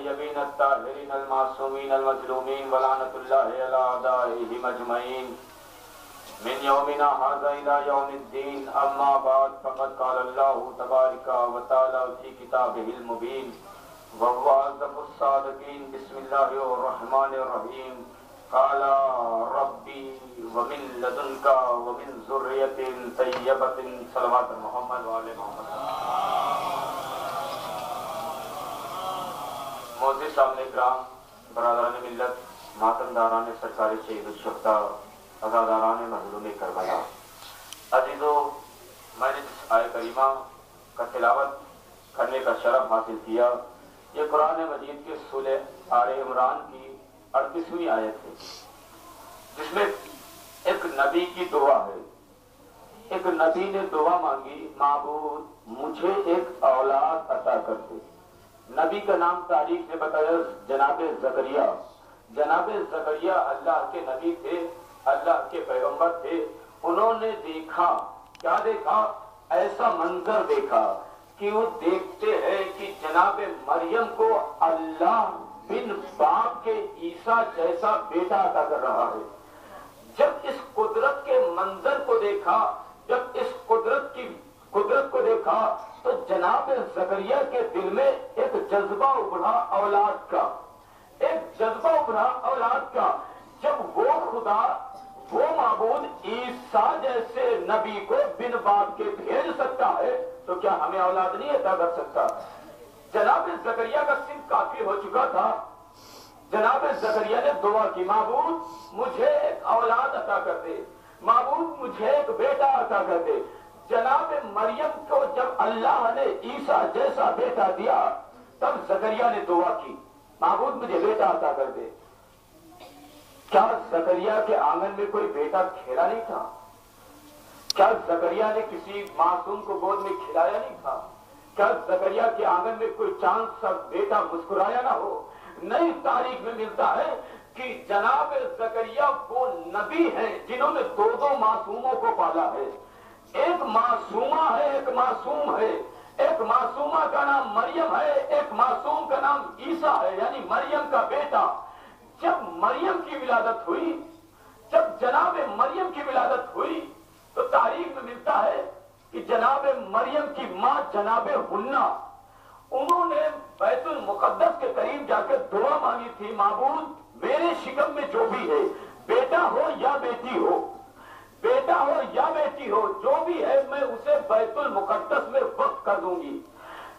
الطيبين الطاهرين المعصومين المظلومين ولعنة الله على أعدائهم أجمعين من يومنا هذا إلى يوم الدين. أما بعد فقد قال الله تبارك وتعالى في كتابه المبين وهو أصدق الصادقين. بسم الله الرحمن الرحيم. قال ربي ومن لدنك ومن ذرية طيبة. صلوات محمد وآل محمد. معزز سامنے کرام، برادران ملت، ماتمداران سرکار شہید الشہداء، عزاداران مظلوم کربلا، عزیزو، میں نے جس آیہ کریمہ کا تلاوت کرنے کا شرف حاصل کیا، یہ قرآن مجید کے سورہ آل عمران کی 38ویں آیت ہے، جس میں ایک نبی کی دعا ہے. ایک نبی نے دعا مانگی، معبود مجھے ایک اولاد عطا کر دے. نبی کا نام تاریخ نے بتایا جناب زکریا. جناب زکریا اللہ کے نبی تھے، اللہ کے پیغمبر تھے. انہوں نے دیکھا، کیا دیکھا؟ ایسا منظر دیکھا کہ وہ دیکھتے ہیں کہ جناب مریم کو اللہ بن باپ کے عیسیٰ جیسا بیٹا عطا کر رہا ہے. جب اس قدرت کے منظر کو دیکھا، جب اس قدرت کو دیکھا تو جناب زکریا کے دل میں ایک جذبہ ابھرا اولاد کا، ایک جذبہ ابھرا اولاد کا. جب وہ خدا، وہ معبود عیسیٰ جیسے نبی کو بن باپ کے بھیج سکتا ہے تو کیا ہمیں اولاد نہیں عطا کر سکتا؟ جناب زکریا کا سن کافی ہو چکا تھا. جناب زکریا نے دعا کی، معبود مجھے ایک اولاد عطا کر دے، معبود مجھے ایک بیٹا عطا کر دے. جناب مریم کو جب اللہ نے عیسیٰ جیسا بیٹا دیا تب زکریا نے دعا کی، معبود مجھے بیٹا عطا کر دے. کیا زکریا کے آنگن میں کوئی بیٹا کھیلا نہیں تھا؟ کیا زکریا نے کسی معصوم کو گود میں کھلایا نہیں تھا؟ کیا زکریا کے آنگن میں کوئی چاند سا بیٹا مسکرایا نہ ہو؟ نئی تاریخ میں ملتا ہے کہ جناب زکریا وہ نبی ہیں جنہوں نے دو معصوموں کو پالا ہے. ایک معصومہ ہے، ایک معصوم ہے. ایک معصومہ کا نام مریم ہے، ایک معصوم کا نام عیسیٰ ہے، یعنی مریم کا بیٹا. جب مریم کی ولادت ہوئی، جب جناب مریم کی ولادت ہوئی تو تاریخ میں ملتا ہے کہ جناب مریم کی ماں جناب حنا، انہوں نے بیت المقدس کے قریب جا کر دعا مانگی تھی، معبود میرے شکم میں جو بھی ہے، بیٹا ہو یا بیٹی ہو، بیٹا ہو یا بیٹی ہو، جو بھی ہے میں اسے بیت المقدس میں وقف کر دوں گی.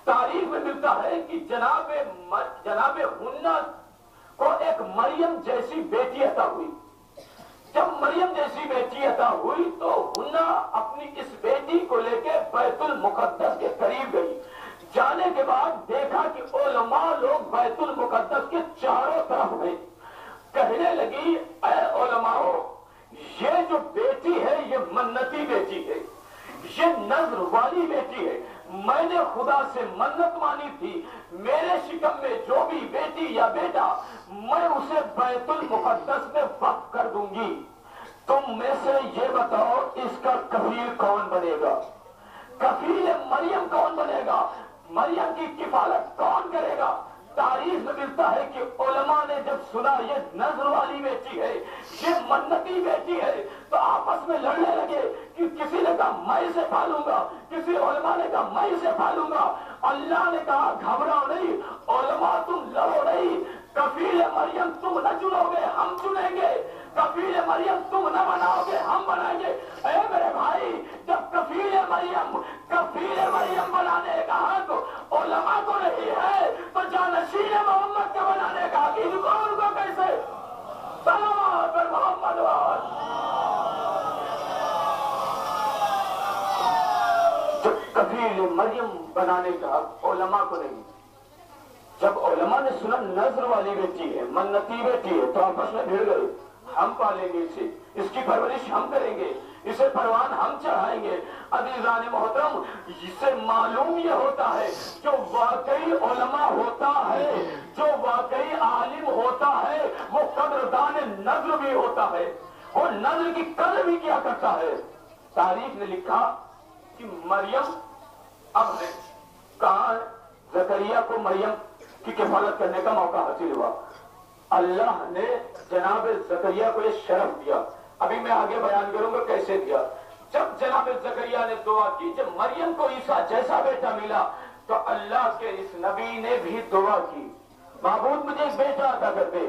تاریخ میں ملتا ہے کہ جناب حنا کو ایک مریم جیسی بیٹی عطا ہوئی. جب مریم جیسی بیٹی عطا ہوئی تو حنا اپنی اس بیٹی کو لے کے بیت المقدس کے قریب گئی. جانے کے بعد دیکھا کہ علماء لوگ بیت المقدس کے چاروں طرف ہیں. کہنے لگی، اے علماء، یہ جو بیٹی ہے یہ منتی بیٹی ہے، یہ نظر والی بیٹی ہے. میں نے خدا سے منت مانی تھی، میرے شکم میں جو بھی بیٹی یا بیٹا میں اسے بیت المقدس میں وقف کر دوں گی. تم میں سے یہ بتاؤ اس کا کفیل کون بنے گا؟ کفیل مریم کون بنے گا؟ مریم کی کفالت کون کرے گا؟ تاریخ میں ملتا ہے کہ علماء نے جب سنا یہ نظر والی بیٹی ہے، یہ منتی بیٹی ہے، تو آپس میں لڑنے لگے کہ کسی نے کہا میں اسے پالوں گا، کسی علماء نے کہا میں اسے پالوں گا. اللہ نے کہا گھبراؤ نہیں، علماء تم لڑو نہیں، کفیل مریم تم نہ چنو گے، ہم چنیں گے. کفیل مریم تم نہ بناؤ گے، ہم بنائیں گے. اے میرے بھائی، جب کفیل مریم بنانے کا حق علماء کو نہیں ہے تو جانشین محمد کا بنانے کا حق ان کو کیسے؟ صلوات پر محمد جب کفیل مریم بنانے کا حق علماء کو نہیں. جب علماء نے سنا نظر والی بیٹی ہے، منتی بیٹی ہے، تو آپس میں بھیڑ گئے، ہم پالیں گے اسے، اس کی پرورش ہم کریں گے، اسے پروان ہم چڑھائیں گے. عزیزان محترم، اس سے معلوم یہ ہوتا ہے جو واقعی علماء ہوتا ہے، جو واقعی عالم ہوتا ہے، وہ قدردان نظر بھی ہوتا ہے، وہ نظر کی قدر بھی کیا کرتا ہے. تاریخ نے لکھا کہ مریم اب ہے کہاں ہے؟ زکریا کو مریم کی کفالت کرنے کا موقع حاصل ہوا. اللہ نے جناب زکریا کو یہ شرف دیا. ابھی میں آگے بیان کروں گا کیسے دیا. جب جناب زکریا نے دعا کی، جب مریم کو عیسیٰ جیسا بیٹا ملا تو اللہ کے اس نبی نے بھی دعا کی، معبود مجھے ایک بیٹا عطا کر دے.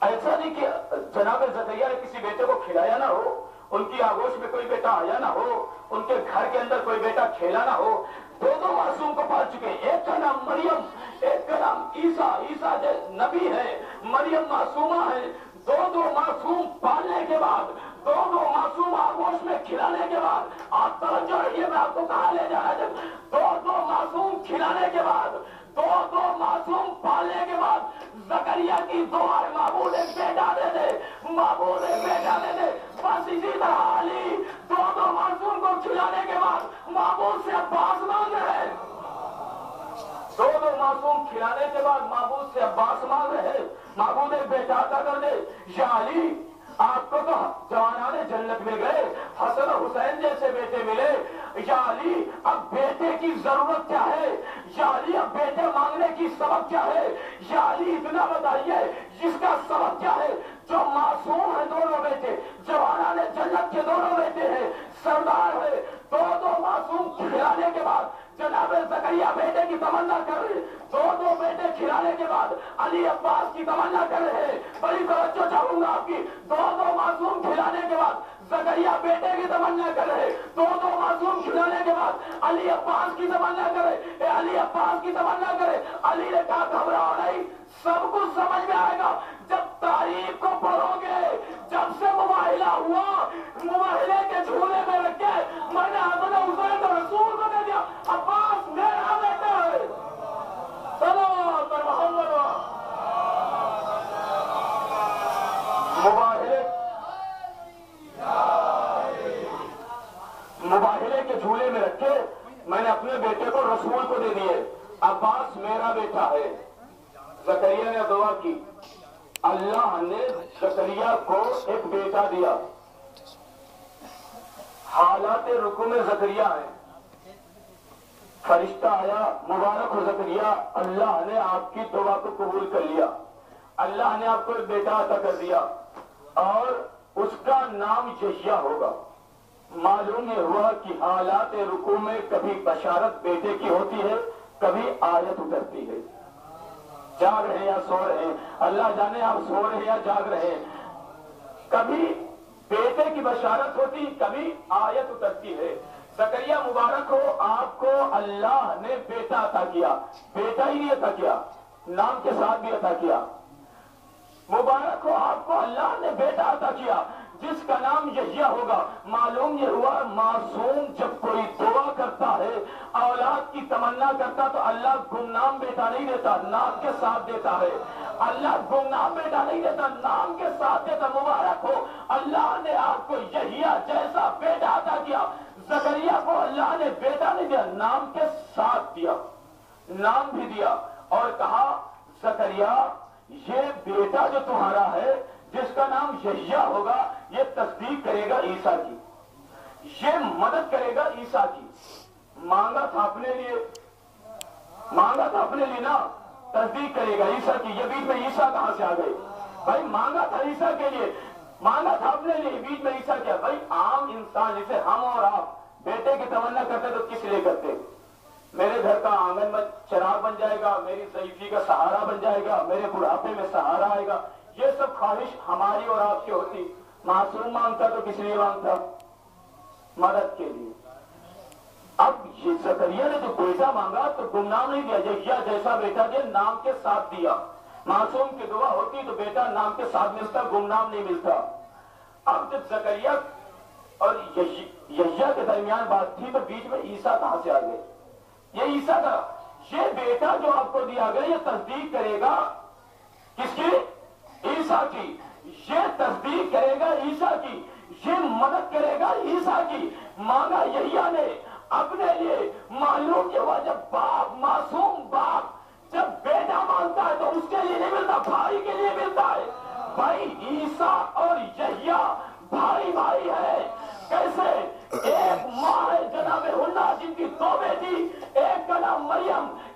ایسا نہیں کہ جناب زکریا نے کسی بیٹے کو کھلایا نہ ہو، ان کی آگوش میں کوئی بیٹا آیا نہ ہو، ان کے گھر کے اندر کوئی بیٹا کھیلا نہ ہو. دو معصوم کو پال چکے، ایک کا نام مریم، ایک کا نام عیسیٰ. عیسیٰ جو نبی ہے، مریم معصومہ ہے. دو معصوم پالنے کے بعد، دو معصوم آگوش میں کھلانے کے بعد، آپ توجہ رہیے میں آپ کو کہاں لے جا رہا ہوں. دو معصوم کھلانے کے بعد، دو معصوم پالنے کے بعد زکریا کی دعا ہے، معبود ایک بیٹا دے دے، معبود ایک بیٹا دے دے. بس اسی طرح علی دو معصوم کو کھلانے کے بعد معبود سے عباس مانگ رہے. دو معصوم کھلانے کے بعد معبود سے عباس مانگ رہے، معبود ایک بیٹا عطا کر دے. یا علی آپ کو تو جوانان جنت مل گئے، حسن و حسین جیسے بیٹے ملے. یا علی اب بیٹے کی ضرورت کیا ہے؟ یا علی اب بیٹے مانگنے کی سبب کیا ہے؟ یا علی اتنا بتائیے جس کا سبب کیا ہے؟ جو معصوم ہے دونوں بیٹے، جوانان جنت کے دونوں بیٹے ہیں، سردار ہے. دو معصوم کھلانے کے بعد جناب زکریا بیٹے کی تمنا کر رہے، دو بیٹے کھلانے کے بعد علی عباس کی تمنا کر رہے. بڑی توجہ چاہوں گا آپ کی. دو معصوم کھلانے کے بعد زکریا بیٹے کی تمنا کر رہے، دو معصوم کھلانے کے بعد علی عباس کی تمنا کرے. علی عباس کی تمنا کرے. علی نے کہا گھبراؤ نہیں، سب کچھ سمجھ میں آئے گا. جب تاریخ کو پڑھو گے، جب سے مباہلہ ہوا، مباہلے کے جھولے میں رکھ کے میں نے حضرت حسین رسول کو دے دیا، عباس میرا بیٹا ہے. سلام پر محمد. مباہلے کے جھولے میں رکھے میں نے اپنے بیٹے کو رسول کو دے دیے، عباس میرا بیٹا ہے. زکریا نے دعا کی، اللہ نے زکریا کو ایک بیٹا دیا. حالات رکوع میں زکریا ہے، فرشتہ آیا، مبارک ہو زکریا، اللہ نے آپ کی دعا کو قبول کر لیا، اللہ نے آپ کو ایک بیٹا عطا کر دیا اور اس کا نام یحییٰ ہوگا. معلوم یہ ہوا کہ حالات رکوع میں کبھی بشارت بیٹے کی ہوتی ہے، کبھی آیت اترتی ہے. جاگ رہے یا سو رہے ہیں، اللہ جانے آپ سو رہے یا جاگ رہے ہیں. کبھی بیٹے کی بشارت ہوتی، کبھی آیت اترتی ہے. زکریا مبارک ہو، آپ کو اللہ نے بیٹا عطا کیا. بیٹا ہی نہیں عطا کیا، نام کے ساتھ بھی عطا کیا. مبارک ہو آپ کو، اللہ نے بیٹا عطا کیا جس کا نام یحییٰ ہوگا. معلوم یہ ہوا معصوم جب کوئی دعا کرتا ہے، اولاد کی تمنا کرتا تو اللہ گمنام بیٹا نہیں دیتا، نام کے ساتھ دیتا ہے. اللہ گمنام بیٹا نہیں دیتا، نام کے ساتھ دیتا. مبارک ہو اللہ نے آپ کو یحییٰ جیسا بیٹا عطا کیا. زکریا کو اللہ نے بیٹا نہیں دیا، نام کے ساتھ دیا، نام بھی دیا اور کہا زکریا یہ بیٹا جو تمہارا ہے جس کا نام یحییٰ ہوگا، یہ تصدیق کرے گا عیسیٰ کی، یہ مدد کرے گا عیسیٰ کی. مانگا تھا اپنے لیے، مانگا تھا اپنے لیے نا، تصدیق کرے گا عیسیٰ کی. یہ بیچ میں عیسیٰ کہاں سے آ گئے بھائی؟ مانگا تھا عیسیٰ کے لیے، مانگا تھا اپنے لیے، بیچ میں عیسیٰ کیا بھائی؟ عام انسان جیسے ہم اور آپ بیٹے کی تمنا کرتے تو کس لیے کرتے؟ میرے گھر کا آنگن میں چراغ بن جائے گا، میری ضعیفی کا سہارا بن جائے گا، میرے بڑھاپے میں سہارا آئے گا. یہ سب خواہش ہماری اور آپ کی ہوتی. معصوم مانگتا تو کس لیے مانگتا؟ مدد کے لیے. اب یہ زکریا نے جو بیٹا مانگا تو گمنام نہیں دیا، یحییٰ جیسا بیٹا دیا، نام کے ساتھ دیا. معصوم کی دعا ہوتی تو بیٹا نام کے ساتھ ملتا، گمنام نہیں ملتا. اب جب زکریا اور یحییٰ کے درمیان بات تھی تو بیچ میں عیسیٰ کہاں سے آ گئے؟ یہ عیسیٰ کا یہ بیٹا جو آپ کو دیا گیا یہ تصدیق کرے گا کس کی؟ عیسیٰ کی. یہ تصدیق کرے گا عیسیٰ کی، یہ مدد کرے گا عیسیٰ کی. مانگا یحییٰ نے اپنے لیے. معلوم یہ ہوا جب باپ، معصوم باپ جب بیٹا مانگتا ہے تو اس کے لیے نہیں ملتا، بھائی کے لیے ملتا ہے. بھائی عیسیٰ اور یحییٰ بھائی بھائی ہے. کیسے؟ ایک ماں ہے جناب حنا جن کی دو بیٹی، ایک کا نام مریم،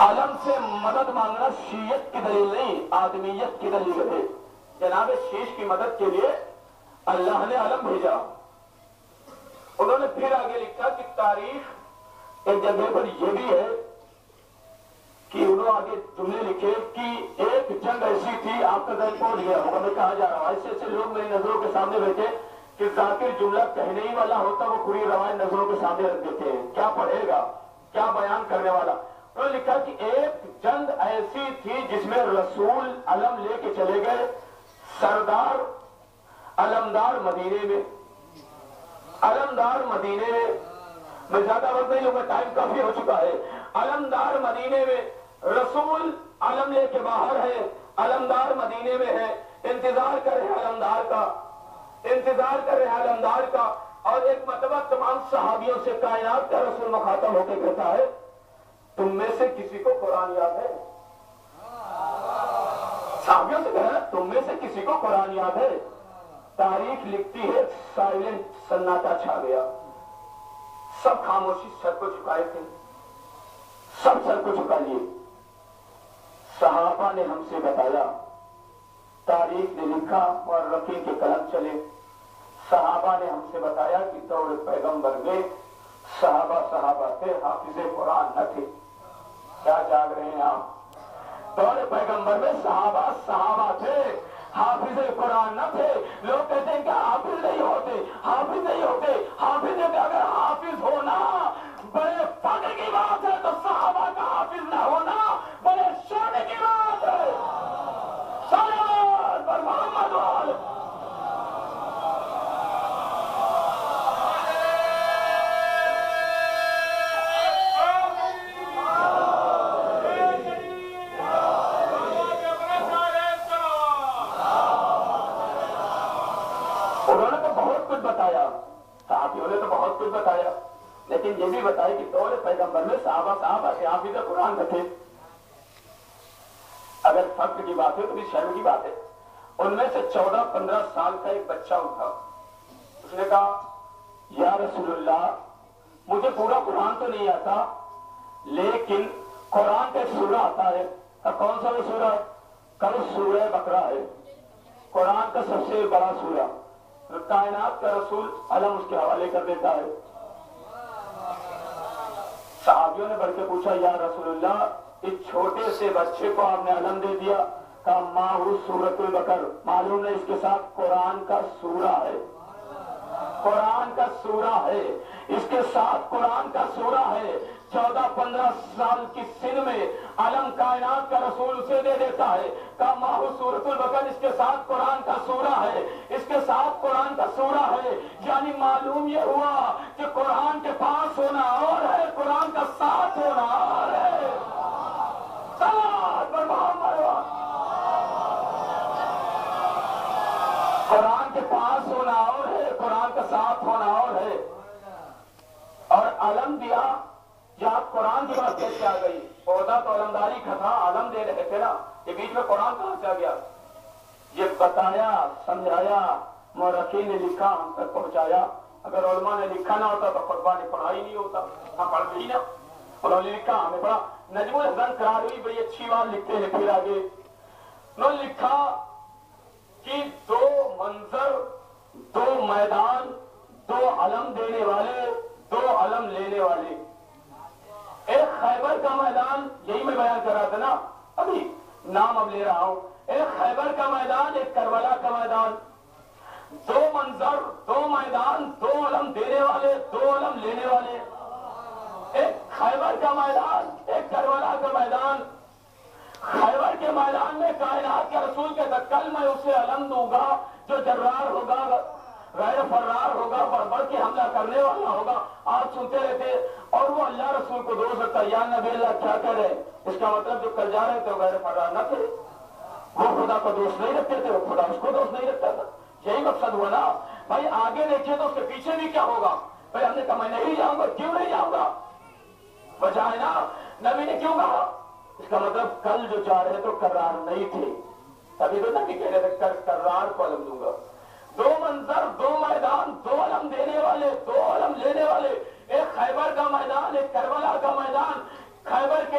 علم سے مدد مانگنا شیعت کی دلیل نہیں، آدمیت کی دلیل ہے۔ جناب شیش کی مدد کے لیے اللہ نے علم بھیجا۔ انہوں نے پھر آگے لکھا کہ تاریخ ایک جگہ پر یہ بھی ہے کہ انہوں آگے جملے لکھے کہ ایک جنگ ایسی تھی، آپ کا ذہن پہنچ گیا ہوگا میں کہا جا رہا ہوں، ایسے ایسے لوگ میری نظروں کے سامنے بیٹھے کہ ذاکر جملہ کہنے ہی والا ہوتا وہ پوری روایت نظروں کے سامنے رکھ دیتے ہیں، کیا پڑھے گا کیا بیان کرنے والا۔ انہوں نے لکھا کہ ایک جنگ ایسی تھی جس میں رسول علم لے کے چلے گئے، سردار علمدار مدینے میں، علمدار مدینے میں زیادہ وقت نہیں ہوگا، ٹائم کافی ہو چکا ہے۔ علمدار مدینے میں رسول علم لے کے باہر ہے، علمدار مدینے میں ہے، انتظار کر رہے علمدار کا، انتظار کر رہے علمدار کا۔ اور ایک مرتبہ تمام صحابیوں سے کائنات کا رسول مخاطب ہو کے کہتا ہے تم میں سے کسی کو قرآن یاد ہے؟ صحابیوں سے کہا تم میں سے کسی کو قرآن یاد ہے؟ تاریخ لکھتی ہے سائلنٹ، سناٹا چھا گیا، سب خاموشی، سر کو جھکائے تھے، سب سر کو جھکا لیے۔ صحابہ نے ہم سے بتایا، تاریخ نے لکھا اور رقیق کے قلم چلے، صحابہ نے ہم سے بتایا کہ دور پیغمبر میں صحابہ تھے، حافظ قرآن نہ تھے۔ کیا جاگ رہے ہیں آپ؟ دور پیغمبر میں صحابہ تھے، حافظ قرآن نہ تھے۔ لوگ کہتے ہیں کہ حافظ نہیں ہوتے، حافظ نہیں ہوتے، حافظ نہیں ہوتے۔ اگر حافظ ہونا بڑے فخر کی بات ہے تو صحابہ کا حافظ نہ ہونا بڑے شان کی بات ہے۔ صلوات پر محمد وآلہ۔ انہوں نے تو بہت کچھ بتایا، صحابیوں نے تو بہت کچھ بتایا، لیکن یہ بھی بتایا کہ دور پیغمبر میں صحابہ سے حافظ قرآن نہ تھے۔ اگر فخر کی بات ہے تو بھی شرم کی بات ہے۔ ان میں سے 14-15 سال کا ایک بچہ اٹھا، اس نے کہا یا رسول اللہ مجھے پورا قرآن تو نہیں آتا لیکن قرآن کا سورہ آتا ہے۔ کون سا وہ سورہ؟ کل سورہ بقرہ ہے، قرآن کا سب سے بڑا سورہ، کائنات کا رسول علم اس کے حوالے کر دیتا ہے۔ صحابیوں نے بڑھ کے پوچھا یا رسول اللہ اس چھوٹے سے بچے کو آپ نے علم دے دیا؟ کہا ماہ سورۃ البقر، معلوم ہے اس کے ساتھ قرآن کا سورہ ہے، قرآن کا سورہ ہے، اس کے ساتھ قرآن کا سورہ ہے۔ 14-15 سال کی سن میں علم کائنات کا رسول اسے دے دیتا ہے۔ کہا ماہ سورۃ البقر، اس کے ساتھ قرآن کا سورہ ہے، اس کے ساتھ قرآن کا سورہ ہے۔ یعنی معلوم یہ ہوا کہ قرآن کے پاس ہونا اور ہے، قرآن کا ساتھ ہونا اور ہے۔ صلوات پر محمد وآلہ۔ قرآن کے پاس ہونا اور ہے، قرآن کا ساتھ ہونا اور ہے۔ اور علم دیا، جہاں قرآن کی بات کیسے آ گئی؟ پودا تو علمداری کا تھا، علم دے رہے تھے نا، یہ بیچ میں قرآن کہاں سے آ گیا؟ یہ بتایا، سمجھایا، مورخین نے لکھا، ہم تک پہنچایا۔ اگر علماء نے لکھا نہ ہوتا تو خطبہ نے پڑھا ہی نہیں ہوتا، ہم پڑھ بھی نا، انہوں نے لکھا ہمیں پڑھا۔ نجم الحسن قراروی بڑی اچھی بات لکھتے ہیں، پھر آگے انہوں نے لکھا کہ دو منظر، دو میدان، دو علم دینے والے، دو علم لینے والے۔ ایک خیبر کا میدان، یہی میں بیان کر رہا تھا نا ابھی، نام اب لے رہا ہوں۔ ایک خیبر کا میدان، ایک کربلا کا میدان، دو منظر، دو میدان، دو علم دینے والے، دو علم لینے والے۔ ایک خیبر کا میدان، ایک کربلا کا میدان۔ خیبر کے میدان میں کائنات کے رسول کے کل میں اسے علم دوں گا جو جرار ہوگا، غیر فرار ہوگا، بڑھ بڑھ کے حملہ کرنے والا ہوگا۔ آپ سنتے رہتے اور وہ اللہ رسول کو دوست رکھتا، یا نبی اللہ کیا کہہ رہے؟ اس کا مطلب جو کل جا رہے تھے وہ غیر فرار نہ تھے، وہ خدا کو دوست نہیں رکھتے تھے، وہ خدا اس کو دوست نہیں رکھتا تھا۔ یہی مقصد ہوا نا بھائی، آگے دیکھیے تو اس کے پیچھے بھی کیا ہوگا؟ بھائی ہم نے کہا میں نہیں جاؤں گا، کیوں نہیں جاؤں گا؟ وجہ ہے نا، نبی نے کیوں کہا؟ اس کا مطلب کل جو جا رہے تو کرار نہیں تھے، تبھی تو نبی کہہ رہے تھے کرار کو علم دوں گا۔ دو منظر، دو میدان، دو علم دینے والے، دو علم لینے والے۔ ایک خیبر کا میدان، ایک کربلا کا میدان۔ خیبر کے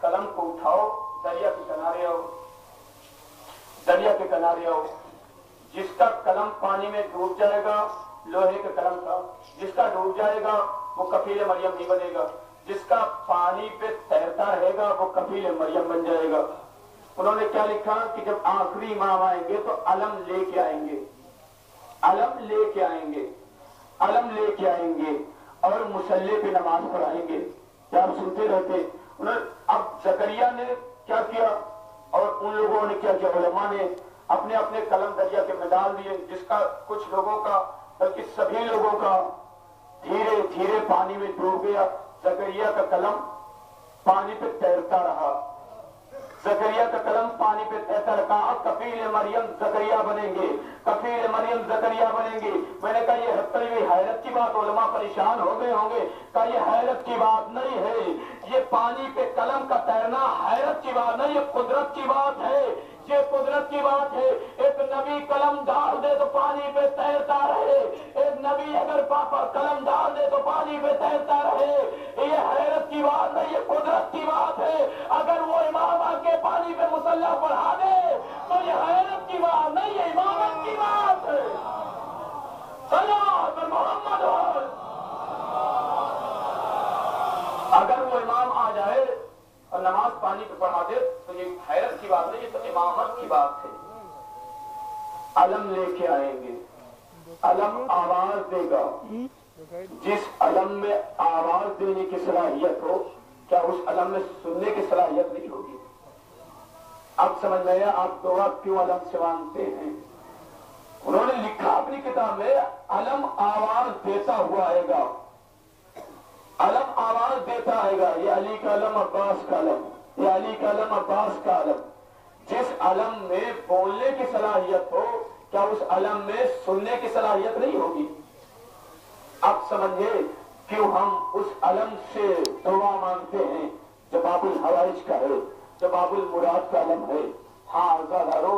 قلم کو اٹھاؤ، دریا کے کنارے آؤ، دریا کے کنارے آؤ۔ جس کا قلم پانی میں ڈوب جائے گا لوہے کا قلم تھا، جس کا ڈوب جائے گا وہ کفیل مریم نہیں بنے گا، جس کا پانی پہ تیرتا رہے گا وہ کفیل مریم بن جائے گا۔ انہوں نے کیا لکھا کہ جب آخری امام آئیں گے تو علم لے کے آئیں گے، علم لے کے آئیں گے، علم لے کے آئیں گے اور مصلی پہ نماز پڑھائیں گے۔ کیا آپ سنتے رہتے؟ اب زکریا نے کیا کیا اور ان لوگوں نے کیا کیا؟ علماء نے اپنے اپنے قلم دریا کے میں ڈال دیے، جس کا کچھ لوگوں کا بلکہ سبھی لوگوں کا دھیرے دھیرے پانی میں ڈوب گیا۔ زکریا کا قلم پانی پہ تیرتا رہا، زکریا کا قلم پانی پہ تیرتا رہا۔ اب کفیل مریم زکریا بنیں گے، کفیل مریم زکریا بنیں گے۔ میں نے کہا یہ حیرت کی بات، علماء پریشان ہو گئے ہوں گے، کہا یہ حیرت کی بات نہیں ہے، یہ پانی پہ قلم کا تیرنا حیرت کی بات نہیں، یہ قدرت کی بات ہے، یہ قدرت کی بات ہے۔ ایک نبی قلم ڈال دے تو پانی پہ تیرتا رہے، ایک نبی اگر پاپا قلم ڈال دے تو پانی پہ تیرتا رہے، یہ حیرت کی بات نہیں، یہ قدرت کی بات ہے۔ اگر وہ امام آ کے پانی پہ مصلی پڑھا دے تو یہ حیرت کی بات نہیں، یہ امامت کی بات ہے۔ صلوات محمد۔ اگر وہ امام آ جائے اور نماز پانی پہ پڑھا دے تو یہ حیرت کی بات نہیں، یہ تو امامت کی بات ہے۔ علم لے کے آئیں گے، علم آواز دے گا، جس علم میں آواز دینے کی صلاحیت ہو کیا اس علم میں سننے کی صلاحیت نہیں ہوگی؟ اب سمجھ میں آیا آپ دعا کیوں علم سے مانگتے ہیں؟ انہوں نے لکھا اپنی کتاب میں علم آواز دیتا ہوا آئے گا، علم آواز دیتا آئے گا۔ یہ علی کا علم، عباس کا علم، یہ علی کا علم، عباس کا علم۔ جس علم میں بولنے کی صلاحیت ہو کیا اس علم میں سننے کی صلاحیت نہیں ہوگی؟ اب سمجھے کیوں ہم اس علم سے دعا مانگتے ہیں جو باب الحوائج کا ہے، جو باب المراد کا علم ہے۔ ہاں عزادارو،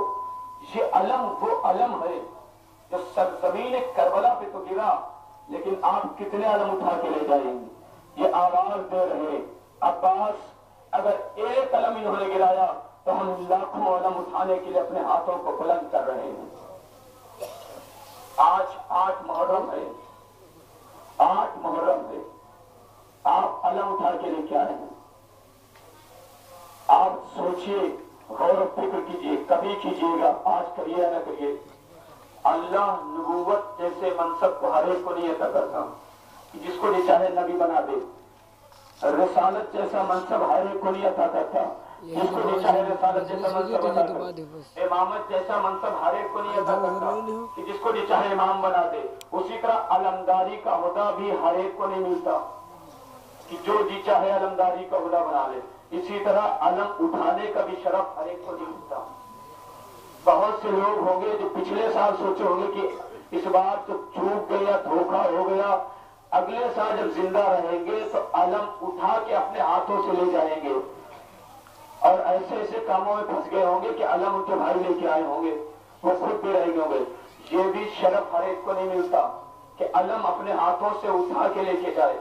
یہ علم وہ علم ہے جو سرزمین کربلا پہ تو گرا، لیکن آپ کتنے علم اٹھا کے لے جائیں گے؟ یہ آواز دے رہے عباس، اگر ایک علم انہوں نے گرایا تو ہم لاکھوں علم اٹھانے کے لیے اپنے ہاتھوں کو بلند کر رہے ہیں۔ آج 8 محرم ہے، 8 محرم ہے، آپ علم اٹھا کے لے کے آئے ہیں۔ آپ سوچئے، غور و فکر کیجئے، کبھی کیجئے گا، آج کریے یا نہ کریے۔ اللہ نبوت جیسے منصب کو ہر ایک کو نہیں عطا کرتا کہ جس کو نہیں چاہے نبی بنا دے، رسالت جیسا منصب ہر ایک کو نہیں عطا کرتا جس کو نہیں چاہے رسالت جیسا منصب عطا کرتا، امامت جیسا منصب ہر ایک کو نہیں عطا کرتا کہ جس کو نہیں چاہے امام بنا دے۔ اسی طرح علمداری کا عہدہ بھی ہر ایک کو نہیں ملتا کہ جو جی چاہے علمداری کا عہدہ بنا لے۔ اسی طرح علم اٹھانے کا بھی شرف ہر ایک کو نہیں ملتا۔ بہت سے لوگ ہوں گے جو پچھلے سال سوچے ہوں گے کہ اس بار تو چوک گیا، دھوکہ ہو گیا، اگلے سال جب زندہ رہیں گے تو علم اٹھا کے اپنے ہاتھوں سے لے جائیں گے، اور ایسے ایسے کاموں میں پھنس گئے ہوں گے کہ علم ان کے بھائی لے کے آئے ہوں گے، وہ خود بھی رہ گئے ہوں گے۔ یہ بھی شرف ہر ایک کو نہیں ملتا کہ علم اپنے ہاتھوں سے اٹھا کے لے کے جائے،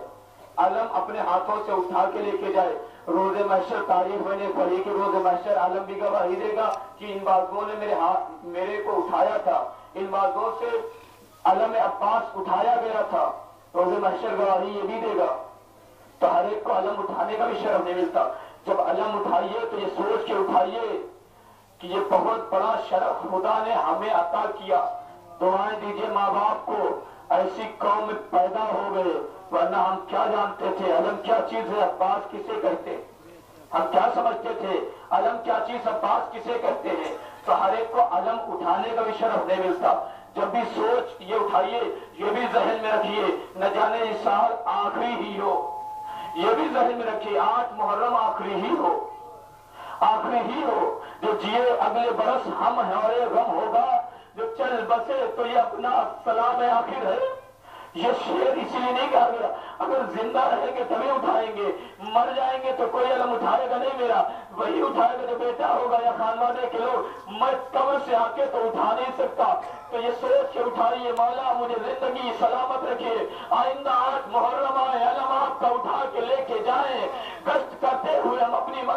علم اپنے ہاتھوں سے اٹھا کے لے کے جائے۔ روز محشر تاریخ میں نے پڑھی کہ روز محشر عالم بھی گواہی دے گا کہ ان بازوؤں نے میرے کو اٹھایا تھا، ان بازوؤں سے علم عباس اٹھایا گیا تھا۔ روز محشر گواہی یہ بھی دے گا۔ تو ہر ایک کو علم اٹھانے کا بھی شرف نہیں ملتا۔ جب علم اٹھائیے تو یہ سوچ کے اٹھائیے کہ یہ بہت بڑا شرف خدا نے ہمیں عطا کیا۔ دعائیں دیجیے ماں باپ کو، ایسی قوم میں پیدا ہو گئے، ورنہ ہم کیا جانتے تھے علم کیا چیز ہے، عباس کسے کہتے، ہم کیا سمجھتے تھے علم کیا چیز، عباس کسے کہتے ہیں۔ تو ہر ایک کو علم اٹھانے کا بھی شرف نہیں ملتا۔ جب بھی سوچ یہ اٹھائیے، یہ بھی ذہن میں رکھیے، نہ جانے اس سال آخری ہی ہو، یہ بھی ذہن میں رکھیے 8 محرم آخری ہی ہو، آخری ہی ہو۔ جو جیے اگلے برس ہم ہیں اور یہ غم ہوگا، جو چل بسے تو یہ اپنا سلام آخر ہے۔ یہ شعر اسی لیے نہیں کہا گیا اگر زندہ رہیں گے تبھی اٹھائیں گے، مر جائیں گے تو کوئی علم اٹھائے گا نہیں میرا، وہی اٹھائے گا جو بیٹا ہوگا یا خاندان کے لوگ۔ میں قبر سے آ کے تو اٹھا نہیں سکتا، تو یہ سوچ کے اٹھائیے مولا مجھے زندگی سلامت رکھیے، آئندہ 8 محرم آئے علم آپ کا اٹھا کے لے کے جائیں، گشت کرتے ہوئے ہم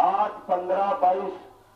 8, 15, 22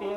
3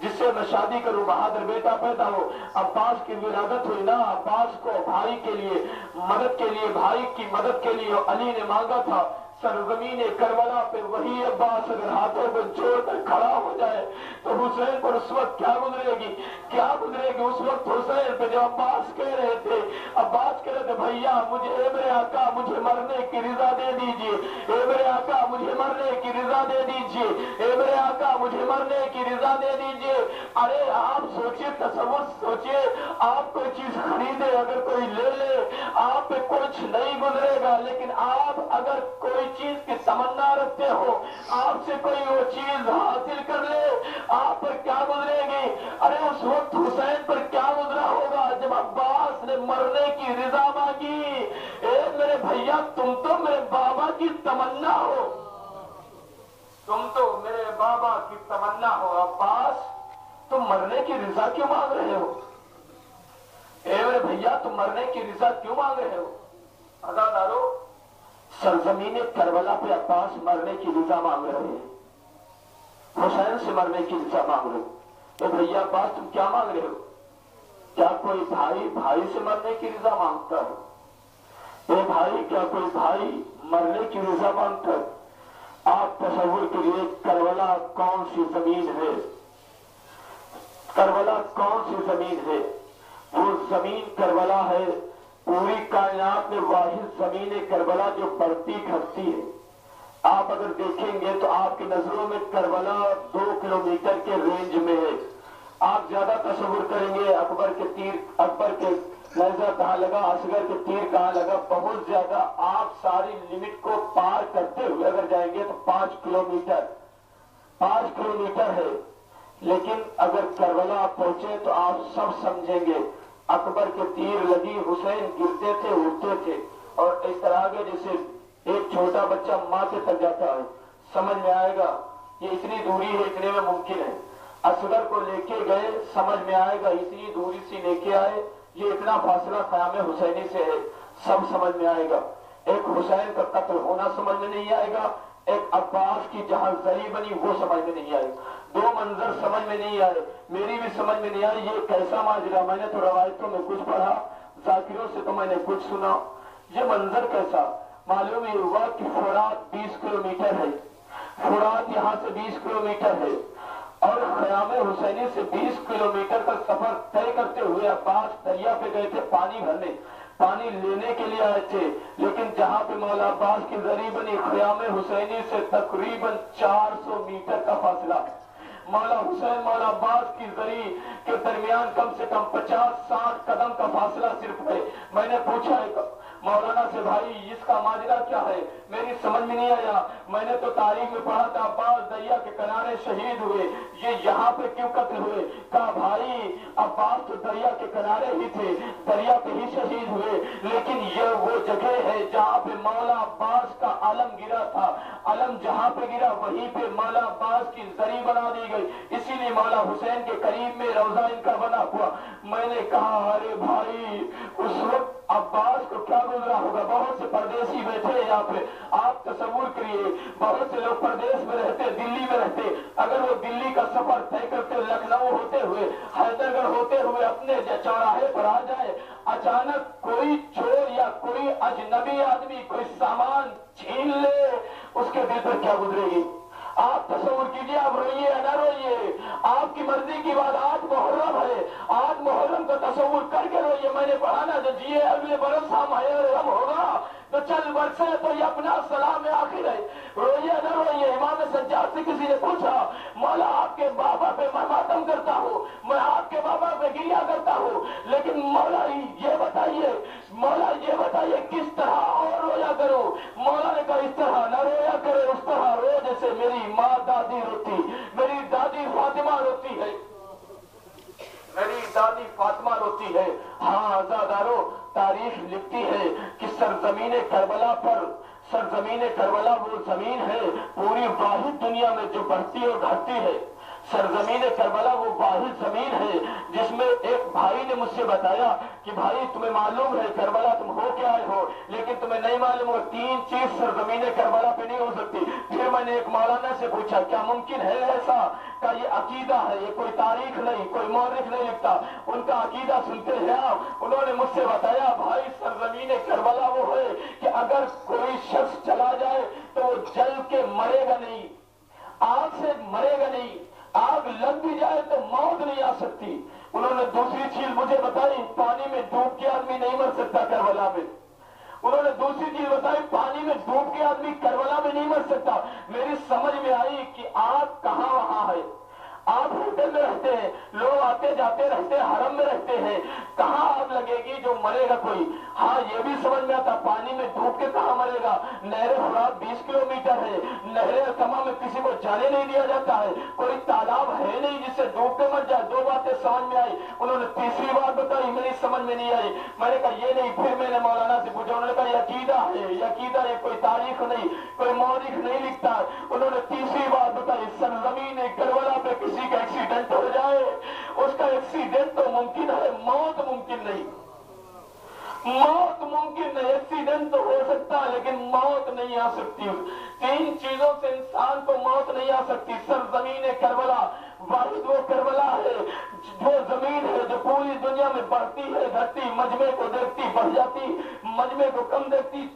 جس سے میں شادی کروں، بہادر بیٹا پیدا ہو۔ عباس کی ولادت ہوئی نا، عباس کو بھائی کے لیے مدد کے لیے، بھائی کی مدد کے لیے علی نے مانگا تھا۔ سرزمین کربلا پہ وہی عباس اگر ہاتھوں کو جوڑ کر کھڑا ہو جائے تو حسین پر اس وقت کیا گزرے گی، کیا گزرے گی اس وقت حسین پہ؟ جو عباس کہہ رہے تھے، عباس کہہ رہے تھے بھیا مجھے، اے میرے آقا مجھے مرنے کی رضا دے دیجئے، اے میرے آقا مجھے مرنے کی رضا دے دیجئے، اے میرے آقا مجھے مرنے کی رضا دے دیجئے۔ ارے آپ سوچئے، تصور سوچئے، آپ کوئی چیز خریدے، اگر کوئی لے لے، آپ پہ کچھ نہیں گزرے گا، لیکن آپ اگر کوئی چیز کی تمنا رکھتے ہو، آپ سے کوئی وہ چیز حاصل کر لے، آپ پر کیا گزرے گی؟ ارے اس وقت حسین پر کیا گزرا ہوگا جب عباس نے مرنے کی رضا مانگی؟ اے میرے بھیا تم تو میرے بابا کی تمنا ہو، تم تو میرے بابا کی تمنا ہو، عباس تم مرنے کی رضا کیوں مانگ رہے ہو؟ اے میرے بھیا تم مرنے کی رضا کیوں مانگ رہے ہو؟ عزادارو، سرزمین کربلا پہ عباس مرنے کی رضا مانگ رہے ہیں، حسین سے مرنے کی رضا مانگ رہے ہو۔ تو بھیا عباس تم کیا مانگ رہے ہو؟ کیا کوئی بھائی بھائی سے مرنے کی رضا مانگتا ہے؟ اے بھائی کیا کوئی بھائی مرنے کی رضا مانگتا ہے؟ آپ تصور کریے کربلا کون سی زمین ہے، کربلا کون سی زمین ہے؟ وہ زمین کربلا ہے، پوری کائنات میں واحد زمین کربلا جو بڑھتی گھٹتی ہے۔ آپ اگر دیکھیں گے تو آپ کی نظروں میں کربلا 2 کلومیٹر کے رینج میں ہے۔ آپ زیادہ تصور کریں گے اکبر کے تیر، اکبر کے نیزہ کہاں لگا، اصغر کے تیر کہاں لگا، بہت زیادہ آپ ساری لمٹ کو پار کرتے ہوئے اگر جائیں گے تو 5 کلومیٹر ہے۔ لیکن اگر کربلا آپ پہنچے تو آپ سب سمجھیں گے اکبر کے تیر لگی، حسین گرتے تھے، اٹھتے تھے، اور اس طرح کے جیسے ایک چھوٹا بچہ ماں کے تک جاتا ہے، سمجھ میں آئے گا یہ اتنی دوری ہے، اتنے میں ممکن ہے۔ اصغر کو لے کے گئے، سمجھ میں آئے گا اتنی دوری سے لے کے آئے، یہ اتنا فاصلہ خیام حسینی سے ہے، سب سمجھ میں آئے گا۔ ایک حسین کا قتل ہونا سمجھ میں نہیں آئے گا، ایک عباس کی جہاں زری بنی وہ سمجھ میں نہیں آئے گا۔ دو منظر سمجھ میں نہیں آئے، میری بھی سمجھ میں نہیں آئی یہ کیسا ماجرا۔ میں نے تو روایتوں میں کچھ پڑھا، ذاکروں سے تو میں نے کچھ سنا، یہ منظر کیسا؟ معلوم یہ ہوا کہ فرات 20 کلومیٹر ہے، فرات یہاں سے 20 کلومیٹر ہے، اور خیام حسینی سے 20 کلومیٹر کا سفر طے کرتے ہوئے عباس دریا پہ گئے تھے پانی بھرنے، پانی لینے کے لیے آئے تھے، لیکن جہاں پہ مولا عباس کی زری بنی خیام حسینی سے تقریباً 400 میٹر کا فاصلہ، مولا حسین مولا عباس کی زری کے درمیان کم سے کم 50-60 قدم کا فاصلہ صرف ہے۔ میں نے پوچھا ہے مولانا سے بھائی اس کا ماجرا کیا ہے؟ میری سمجھ میں نہیں آیا، میں نے تو تاریخ میں پڑھا تھا عباس دریا کے کنارے شہید ہوئے، یہ یہاں پہ کیوں قتل ہوئے؟ کہا بھائی عباس تو دریا کے کنارے ہی تھے، دریا پہ ہی شہید ہوئے، لیکن یہ وہ جگہ ہے جہاں پہ مولا عباس کا علم گرا تھا، علم جہاں پہ گرا وہیں پہ مولا عباس کی زری بنا دی گئی، اسی لیے مولا حسین کے قریب میں روضہ ان کا بنا ہوا۔ میں نے کہا ارے بھائی اس وقت عباس کو کیا گزرا ہوگا؟ بہت سے پردیسی بیٹھے ہیں یہاں پہ، آپ تصور کریے بہت سے لوگ پردیس میں رہتے، دلی میں رہتے، اگر وہ دلی کا سفر طے کرتے لکھنؤ ہوتے ہوئے، حیدرگڑھ ہوتے ہوئے اپنے چوراہے پر آ جائے، اچانک کوئی چور یا کوئی اجنبی آدمی کوئی سامان چھین لے، اس کے دل پر کیا گزرے گی؟ آپ تصور کیجئے، آپ روئیے یا نہ روئیے، آپ کی مرضی کی بات، آج محرم ہے، آج محرم کا تصور کر کے روئیے۔ میں نے پڑھا نا جو جیے اگلے برس ہم ہوگا تو چل برسے تو یہ اپنا سلام آخر ہے، روئیے نہ روئیے۔ امام سجاد سے کسی نے پوچھا مولا آپ کے بابا پہ میں ماتم کرتا ہوں، میں آپ کے بابا پہ گریا کرتا ہوں، لیکن مولا یہ بتائیے کس طرح اور رویا کرو؟ مولا نے کہا اس طرح نہ رویا کرے، اس طرح رو جیسے میری ماں دادی روتی، میری دادی فاطمہ روتی ہے، میری دادی فاطمہ روتی ہے۔ ہاں عزادارو، تاریخ لکھتی ہے کہ سرزمین کربلا وہ زمین ہے پوری واحد دنیا میں جو بڑھتی اور گھٹتی ہے، سرزمین کربلا وہ واحد زمین ہے جس میں ایک بھائی نے مجھ سے بتایا کہ بھائی تمہیں معلوم ہے کربلا تم ہو کے آئے ہو، لیکن تمہیں نہیں معلوم ہو 3 چیز سرزمین کربلا پہ نہیں ہو سکتی۔ پھر میں نے ایک مولانا سے پوچھا کیا ممکن ہے ایسا؟ کہ یہ عقیدہ ہے، یہ کوئی تاریخ نہیں، کوئی مورخ نہیں لکھتا، ان کا عقیدہ سنتے ہیں آپ۔ انہوں نے مجھ سے بتایا بھائی سرزمین کربلا وہ ہے کہ اگر کوئی شخص چلا جائے تو وہ جل کے مرے گا نہیں، آگ سے مرے گا نہیں، آگ لگ بھی جائے تو موت نہیں آ سکتی۔ انہوں نے دوسری چیز مجھے بتائی پانی میں ڈوب کے آدمی نہیں مر سکتا کربلا میں۔ انہوں نے دوسری چیز بتائی پانی میں ڈوب کے آدمی کربلا میں نہیں مر سکتا۔ میری سمجھ میں آئی کہ آگ کہاں وہاں ہے۔ آپ ہوٹل میں رہتے ہیں، لوگ آتے جاتے رہتے ہیں، حرم میں رہتے ہیں، کہاں آگ لگے گی جو مرے گا کوئی؟ ہاں یہ بھی سمجھ میں آتا پانی میں ڈوب کے کہاں مرے گا؟ نہر فرات 20 کلومیٹر ہے، نہر القمہ میں کسی کو جانے نہیں دیا جاتا ہے، کوئی تالاب ہے نہیں جس سے ڈوب کے مر جائے۔ 2 باتیں سمجھ میں آئی۔ انہوں نے تیسری بات بتائی میری سمجھ میں نہیں آئی۔ میں نے کہا یہ نہیں۔ پھر میں نے مولانا سے پوچھا، انہوں نے کہا یہ عقیدہ ہے، یہ عقیدہ ہے، کوئی تاریخ نہیں، کوئی مورخ نہیں لکھتا۔ انہوں نے تیسری بات بتائی سرزمین کربلا پہ کسی کا ایکسیڈنٹ ہو جائے، اس کا ایکسیڈنٹ تو ممکن ہے، موت ممکن نہیں۔ موت ممکن نہیں، ایکسیڈنٹ تو ہو سکتا ہے لیکن موت نہیں آ سکتی۔ 3 چیزوں سے انسان کو موت نہیں آ سکتی۔ سرزمین کربلا واحد وہ کربلا ہے جو زمین ہے جو پوری دنیا میں بڑھتی ہے گھٹتی، مجمع کو دیکھتی بڑھ جاتی، مجمع کو کم دیکھتی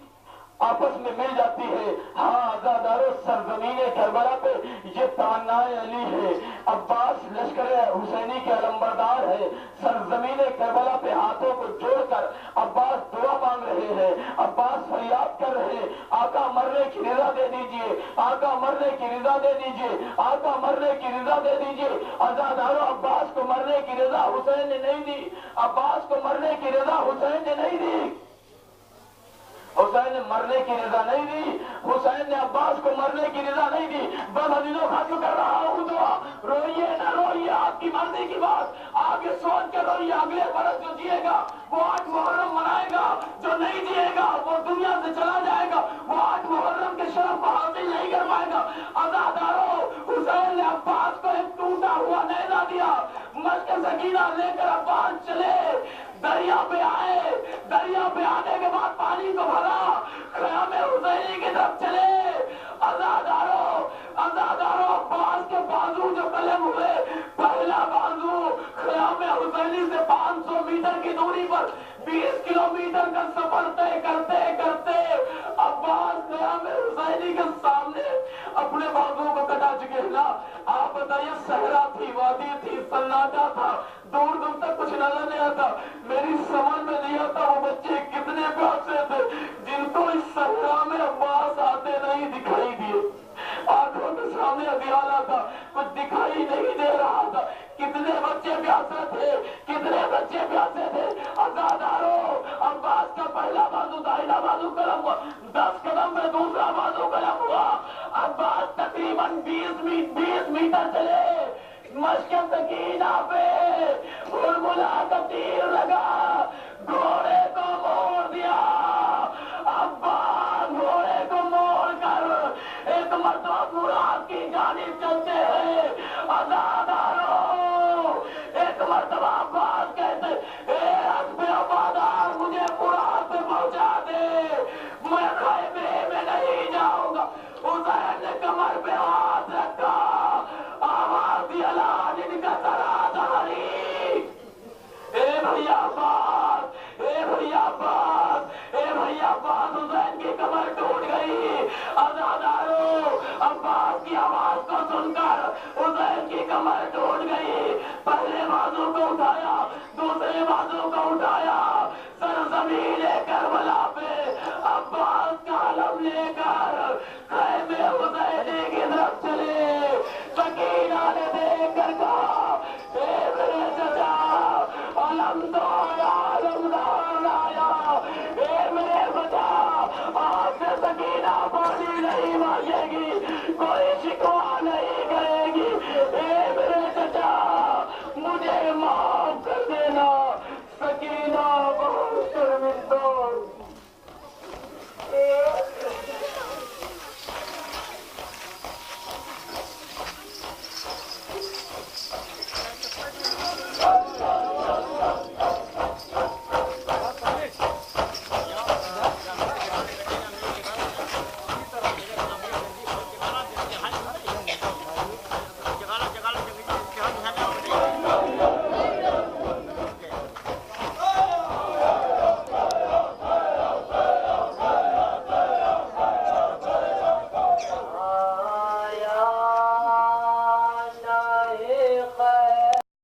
آپس میں مل جاتی ہے۔ ہاں عزادارو سرزمین کربلا پہ یہ تمنا علی ہے، عباس لشکر حسینی کے علمبردار ہے۔ سرزمین کربلا پہ ہاتھوں کو جوڑ کر عباس دعا مانگ رہے ہیں، عباس فریاد کر رہے ہیں آقا مرنے کی رضا دے دیجئے، آقا مرنے کی رضا دے دیجئے، آقا مرنے کی رضا دے دیجئے۔ عزادارو عباس کو مرنے کی رضا حسین نے نہیں دی، عباس کو مرنے کی رضا حسین نے نہیں دی، حسین نے مرنے کی رضا نہیں دی، حسین نے عباس کو مرنے کی رضا نہیں دی۔ بس عزیزوں ختم کر رہا ہوں دعا، روئیے نہ روئیے، آپ کی مرضی کی بات آپ یہ سوچ کے روئیے اگلے برس جو جیے گا وہ 8 محرم منائے گا، جو نہیں جیے گا وہ دنیا سے چلا جائے گا، وہ 8 محرم کے شرف کو حاصل نہیں کر پائے گا۔ عزادارو حسین نے عباس کو ایک ٹوٹا ہوا نیزہ دیا، مشق سکینہ لے کر عباس چلے، دریا پہ آئے، دریا پہ آنے کے بعد پانی کو بھرا، خیام حسینی کی طرف چلے۔ عزادارو عباس کے بازو جو قلم ہوئے، پہلا بازو خیام حسینی سے 500 میٹر کی دوری پر 20 کلومیٹر کا سفر طے کرتے کرتے عباس خیام حسینی کے سامنے اپنے بازو کو کٹا چکے ہیں نا۔ آپ بتائیے صحرا تھی، وادی تھی، سناٹا تھا، دور دور تک کچھ نظر نہیں آتا۔ میری سمجھ میں نہیں آتا وہ بچے کتنے پیاسے تھے جن کو اس صحرا میں عباس آتے نہیں دکھائی دیے، آنکھوں کے سامنے اندھیرا تھا، کچھ دکھائی نہیں دے رہا تھا۔ کتنے بچے پیاسے تھے، کتنے بچے پیاسے تھے۔ عزادارو عباس کا پہلا بازو داہنا بازو قلم ہوا، 10 قدم میں دوسرا بازو قلم ہوا، عباس تقریباً 20 میٹر چلے، مشق سکینہ پہ بلبلا کا تیر لگا، گھوڑے کو موڑ دیا، عباس گھوڑے کو موڑ کر ایک مرتبہ مراد کی جانب چلتے ہیں۔